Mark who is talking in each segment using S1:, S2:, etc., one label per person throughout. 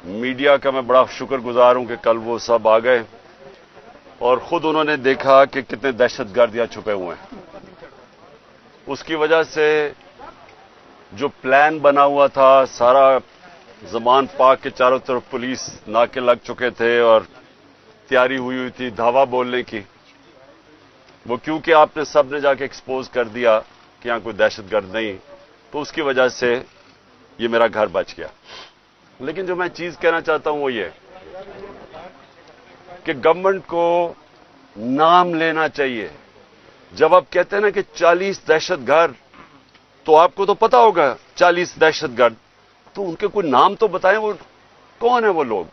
S1: Media کا میں بڑا شکر گزار ہوں کہ کل وہ سب آ گئے اور خود انہوں نے دیکھا کہ کتنے دہشت گرد یہاں چھپے ہوئے ہیں. اس کی وجہ سے جو پلان بنا ہوا تھا، سارا زمان پاک کے چاروں طرف پولیس ناکے لگ چکے تھے اور تیاری ہوئی تھی دھاوا بولنے کی، وہ کیونکہ آپ نے سب نے جا کے ایکسپوز کر دیا کہ یہاں کوئی دہشت گرد نہیں، تو اس کی وجہ سے یہ میرا گھر بچ گیا. لیکن جو میں چیز کہنا چاہتا ہوں وہ یہ کہ گورنمنٹ کو نام لینا چاہیے. جب آپ کہتے ہیں نا کہ 40 دہشت گرد، تو آپ کو تو پتا ہوگا 40 دہشت گرد، تو ان کے کوئی نام تو بتائیں، وہ کون ہیں وہ لوگ؟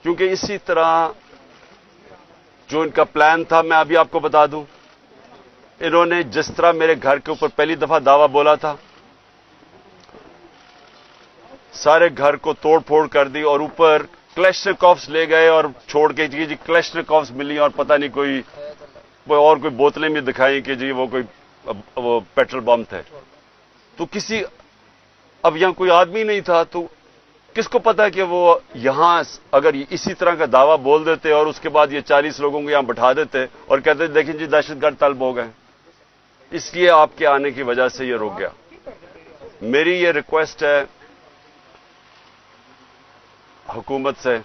S1: کیونکہ اسی طرح جو ان کا پلان تھا، میں ابھی آپ کو بتا دوں، انہوں نے جس طرح میرے گھر کے اوپر پہلی دفعہ دعویٰ بولا تھا، سارے گھر کو توڑ پھوڑ کر دی اور اوپر کلیشنکوفس لے گئے اور چھوڑ کے جی کلیشنکوفس ملی اور پتہ نہیں کوئی بوتلیں بھی دکھائیں کہ جی وہ پیٹرول بم تھے. تو اب یہاں کوئی آدمی نہیں تھا، تو کس کو پتا کہ وہ یہاں اگر اسی طرح کا دعویٰ بول دیتے اور اس کے بعد یہ 40 لوگوں کو یہاں بٹھا دیتے اور کہتے دیکھیں جی دہشت گرد طلب ہو گئے. اس لیے آپ کے آنے کی وجہ سے یہ رک گیا. میری یہ ریکویسٹ ہے حکومت سے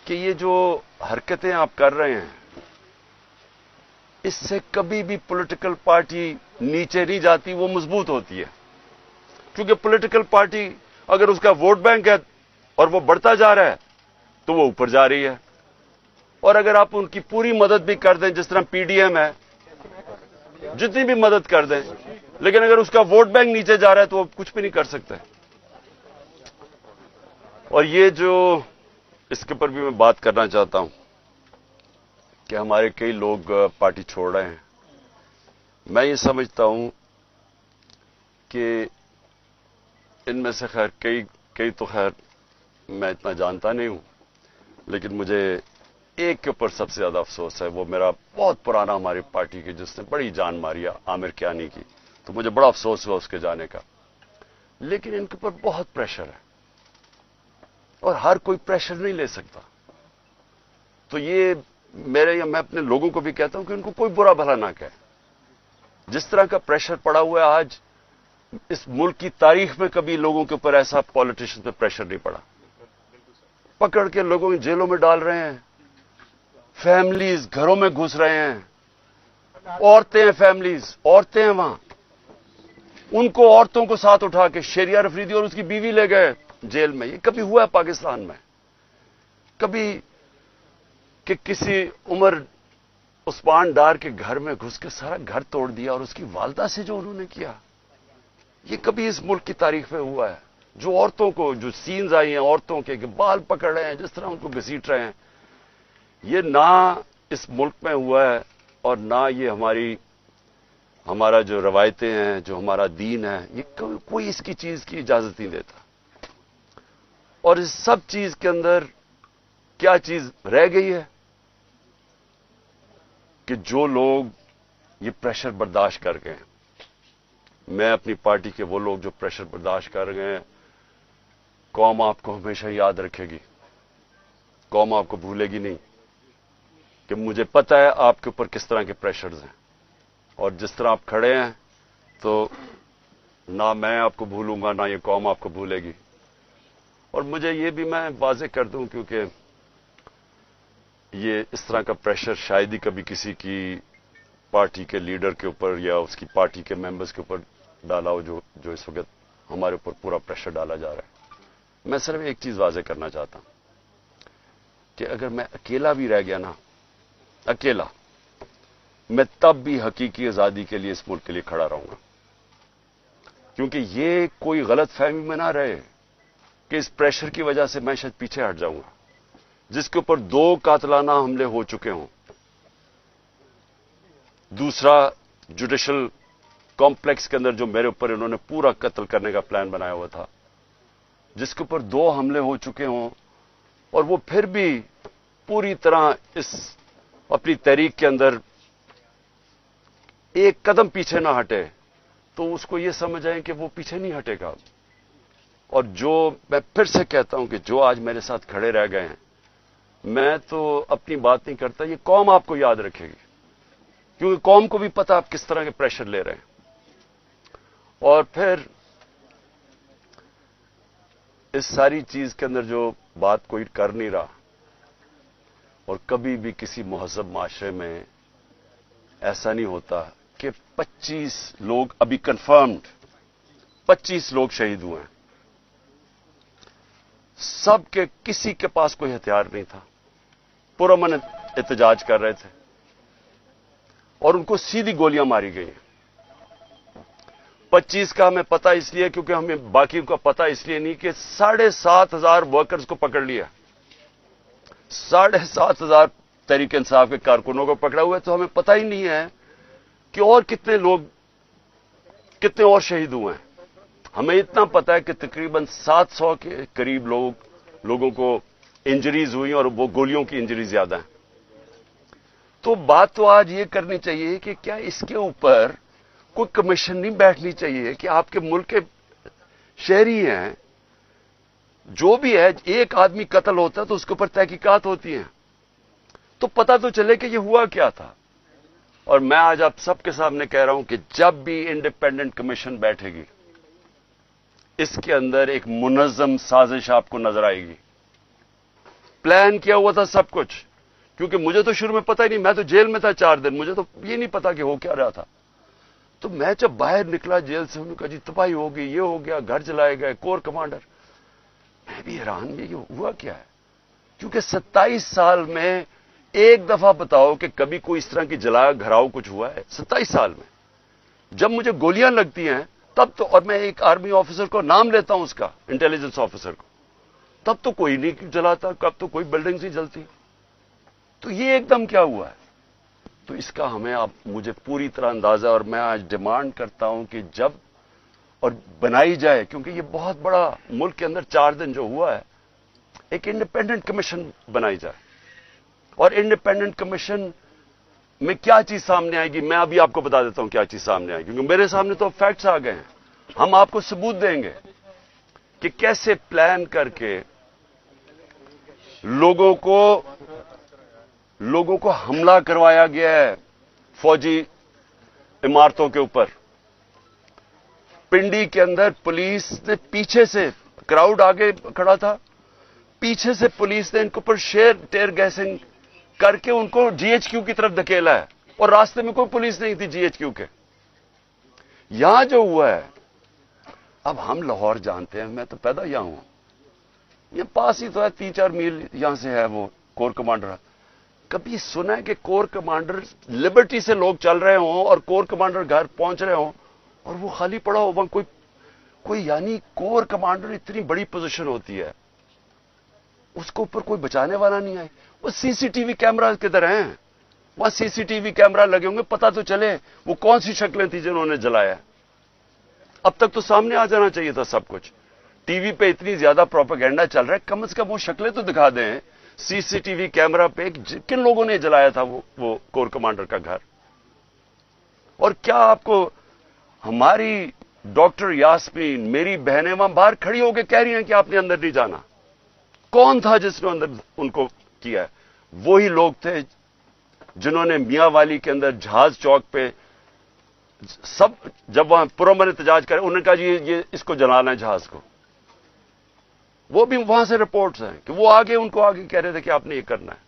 S1: کہ یہ جو حرکتیں آپ کر رہے ہیں، اس سے کبھی بھی پولیٹیکل پارٹی نیچے نہیں جاتی، وہ مضبوط ہوتی ہے. کیونکہ پولیٹیکل پارٹی اگر اس کا ووٹ بینک ہے اور وہ بڑھتا جا رہا ہے تو وہ اوپر جا رہی ہے. اور اگر آپ ان کی پوری مدد بھی کر دیں، جس طرح پی ڈی ایم ہے، جتنی بھی مدد کر دیں، لیکن اگر اس کا ووٹ بینک نیچے جا رہا ہے تو وہ کچھ بھی نہیں کر سکتے. اور یہ جو اس کے اوپر بھی میں بات کرنا چاہتا ہوں کہ ہمارے کئی لوگ پارٹی چھوڑ رہے ہیں. میں یہ سمجھتا ہوں کہ ان میں سے خیر کئی تو خیر میں اتنا جانتا نہیں ہوں، لیکن مجھے ایک کے اوپر سب سے زیادہ افسوس ہے. وہ میرا بہت پرانا ہماری پارٹی کی، جس نے بڑی جان ماری، عامر کیانی کی. تو مجھے بڑا افسوس ہوا اس کے جانے کا. لیکن ان کے اوپر بہت پریشر ہے اور ہر کوئی پریشر نہیں لے سکتا. تو یہ میں اپنے لوگوں کو بھی کہتا ہوں کہ ان کو کوئی برا بھلا نہ کہے. جس طرح کا پریشر پڑا ہوا ہے آج، اس ملک کی تاریخ میں کبھی لوگوں کے اوپر ایسا پالیٹیشن پہ پریشر نہیں پڑا. پکڑ کے لوگوں کو جیلوں میں ڈال رہے ہیں، فیملیز گھروں میں گھس رہے ہیں، عورتیں ہیں، فیملیز عورتیں ہیں وہاں، ان کو عورتوں کو ساتھ اٹھا کے شیریہ افریدی اور اس کی بیوی لے گئے جیل میں. یہ کبھی ہوا ہے پاکستان میں؟ کبھی کہ کسی عمر عثمان ڈار کے گھر میں گھس کے سارا گھر توڑ دیا اور اس کی والدہ سے جو انہوں نے کیا، یہ کبھی اس ملک کی تاریخ میں ہوا ہے؟ جو عورتوں کو، جو سینز آئی ہیں عورتوں کے کہ بال پکڑ رہے ہیں، جس طرح ان کو گھسیٹ رہے ہیں، یہ نہ اس ملک میں ہوا ہے اور نہ یہ ہمارا جو روایتیں ہیں، جو ہمارا دین ہے، یہ کوئی اس کی چیز کی اجازت نہیں دیتا. اور اس سب چیز کے اندر کیا چیز رہ گئی ہے کہ جو لوگ یہ پریشر برداشت کر گئے ہیں، میں اپنی پارٹی کے وہ لوگ جو پریشر برداشت کر گئے ہیں، قوم آپ کو ہمیشہ یاد رکھے گی. قوم آپ کو بھولے گی نہیں، کہ مجھے پتا ہے آپ کے اوپر کس طرح کے پریشرز ہیں، اور جس طرح آپ کھڑے ہیں تو نہ میں آپ کو بھولوں گا، نہ یہ قوم آپ کو بھولے گی. اور مجھے یہ بھی میں واضح کر دوں، کیونکہ یہ اس طرح کا پریشر شاید ہی کبھی کسی کی پارٹی کے لیڈر کے اوپر یا اس کی پارٹی کے ممبرز کے اوپر ڈالا ہو، جو اس وقت ہمارے اوپر پورا پریشر ڈالا جا رہا ہے. میں صرف ایک چیز واضح کرنا چاہتا ہوں کہ اگر میں اکیلا بھی رہ گیا نا، اکیلا، میں تب بھی حقیقی آزادی کے لیے اس ملک کے لیے کھڑا رہوں گا. کیونکہ یہ کوئی غلط فہمی میں نہ رہے کہ اس پریشر کی وجہ سے میں شاید پیچھے ہٹ جاؤں گا. جس کے اوپر 2 قاتلانہ حملے ہو چکے ہوں، دوسرا جوڈیشل کمپلیکس کے اندر جو میرے اوپر انہوں نے پورا قتل کرنے کا پلان بنایا ہوا تھا، جس کے اوپر 2 حملے ہو چکے ہوں، اور وہ پھر بھی پوری طرح اس اپنی تحریک کے اندر ایک قدم پیچھے نہ ہٹے، تو اس کو یہ سمجھ آئیں کہ وہ پیچھے نہیں ہٹے گا. اور جو میں پھر سے کہتا ہوں کہ جو آج میرے ساتھ کھڑے رہ گئے ہیں، میں تو اپنی بات نہیں کرتا، یہ قوم آپ کو یاد رکھے گی، کیونکہ قوم کو بھی پتا آپ کس طرح کے پریشر لے رہے ہیں. اور پھر اس ساری چیز کے اندر جو بات کوئی کر نہیں رہا، اور کبھی بھی کسی مہذب معاشرے میں ایسا نہیں ہوتا کہ 25 لوگ ابھی کنفرمڈ 25 لوگ شہید ہوئے ہیں. سب کے کسی کے پاس کوئی ہتھیار نہیں تھا، پرامن احتجاج کر رہے تھے اور ان کو سیدھی گولیاں ماری گئی ہیں. 25 کا ہمیں پتا اس لیے کیونکہ ہمیں باقی کا پتا اس لیے نہیں کہ 7,500 ورکرز کو پکڑ لیا، 7,500 تحریک انصاف کے کارکنوں کو پکڑا ہوا ہے. تو ہمیں پتا ہی نہیں ہے کہ اور کتنے اور شہید ہوئے ہیں. ہمیں اتنا پتا ہے کہ تقریباً 700 کے قریب لوگوں کو انجریز ہوئی اور وہ گولیوں کی انجریز زیادہ ہیں. تو بات تو آج یہ کرنی چاہیے کہ کیا اس کے اوپر کوئی کمیشن نہیں بیٹھنی چاہیے کہ آپ کے ملک کے شہری ہیں، جو بھی ہے، ایک آدمی قتل ہوتا ہے تو اس کے اوپر تحقیقات ہوتی ہیں، تو پتہ تو چلے کہ یہ ہوا کیا تھا. اور میں آج آپ سب کے سامنے کہہ رہا ہوں کہ جب بھی انڈیپینڈنٹ کمیشن بیٹھے گی، اس کے اندر ایک منظم سازش آپ کو نظر آئے گی. پلان کیا ہوا تھا سب کچھ، کیونکہ مجھے تو شروع میں پتہ ہی نہیں، میں تو جیل میں تھا 4 دن، مجھے تو یہ نہیں پتا کہ ہو کیا رہا تھا. تو میں جب باہر نکلا جیل سے، انہوں نے کہا جی تباہی ہو گئی، یہ ہو گیا، گھر جلائے گئے، کور کمانڈر. میں بھی حیران، یہ ہوا کیا ہے؟ کیونکہ 27 سال میں ایک دفعہ بتاؤ کہ کبھی کوئی اس طرح کی جلا گھراؤ کچھ ہوا ہے 27 سال میں؟ جب مجھے گولیاں لگتی ہیں تب تو، اور میں ایک آرمی آفیسر کو نام لیتا ہوں، اس کا انٹیلیجنس آفیسر کو، تب تو کوئی نہیں جلاتا، کب تو کوئی بلڈنگ نہیں جلتی. تو یہ ایک دم کیا ہوا ہے؟ تو اس کا ہمیں مجھے پوری طرح اندازہ، اور میں آج ڈیمانڈ کرتا ہوں کہ جب اور بنائی جائے، کیونکہ یہ بہت بڑا ملک کے اندر 4 دن جو ہوا ہے، ایک انڈیپینڈنٹ کمیشن بنائی جائے. اور انڈیپینڈنٹ کمیشن میں کیا چیز سامنے آئے گی، میں ابھی آپ کو بتا دیتا ہوں کیا چیز سامنے آئے گی، کیونکہ میرے سامنے تو فیکٹس آ گئے ہیں. ہم آپ کو ثبوت دیں گے کہ کیسے پلان کر کے لوگوں کو حملہ کروایا گیا ہے فوجی عمارتوں کے اوپر. پنڈی کے اندر پولیس نے پیچھے سے، کراؤڈ آگے کھڑا تھا، پیچھے سے پولیس نے ان کے اوپر ٹیئر گیسنگ کر کے ان کو جی ایچ کیو کی طرف دھکیلا ہے، اور راستے میں کوئی پولیس نہیں تھی جی ایچ کیو کے. یہاں جو ہوا ہے، اب ہم لاہور جانتے ہیں، میں تو پیدا یہاں ہوں، یہ پاس ہی تو ہے، 3-4 میل یہاں سے ہے وہ کور کمانڈر. کبھی سنا ہے کہ کور کمانڈر لبرٹی سے لوگ چل رہے ہوں اور کور کمانڈر گھر پہنچ رہے ہوں اور وہ خالی پڑا ہو وہاں؟ کوئی یعنی کور کمانڈر اتنی بڑی پوزیشن ہوتی ہے، اس کو اوپر کوئی بچانے والا نہیں آئے. وہ سی سی ٹی وی کیمرہ کدھر ہیں؟ وہاں سی سی ٹی وی کیمرہ لگے ہوں گے، پتہ تو چلے وہ کون سی شکلیں تھیں جنہوں نے جلایا. اب تک تو سامنے آ جانا چاہیے تھا سب کچھ. ٹی وی پہ اتنی زیادہ پروپیگنڈا چل رہا ہے، کم از کم وہ شکلیں تو دکھا دیں سی سی ٹی وی کیمرہ پہ کن لوگوں نے جلایا تھا وہ کور کمانڈر کا گھر. اور کیا آپ کو ہماری ڈاکٹر یاسمین، میری بہنیں وہاں باہر کھڑی ہو کے کہہ رہی ہیں کہ آپ نے اندر نہیں جانا. کون تھا جس نے اندر ان کو کیا ہے؟ وہی لوگ تھے جنہوں نے میاں والی کے اندر جہاز چوک پہ جب وہاں پرامن احتجاج کرے، انہوں نے کہا جی یہ اس کو جلانا ہے جہاز کو. وہ بھی وہاں سے رپورٹس ہیں کہ وہ ان کو آگے کہہ رہے تھے کہ آپ نے یہ کرنا ہے.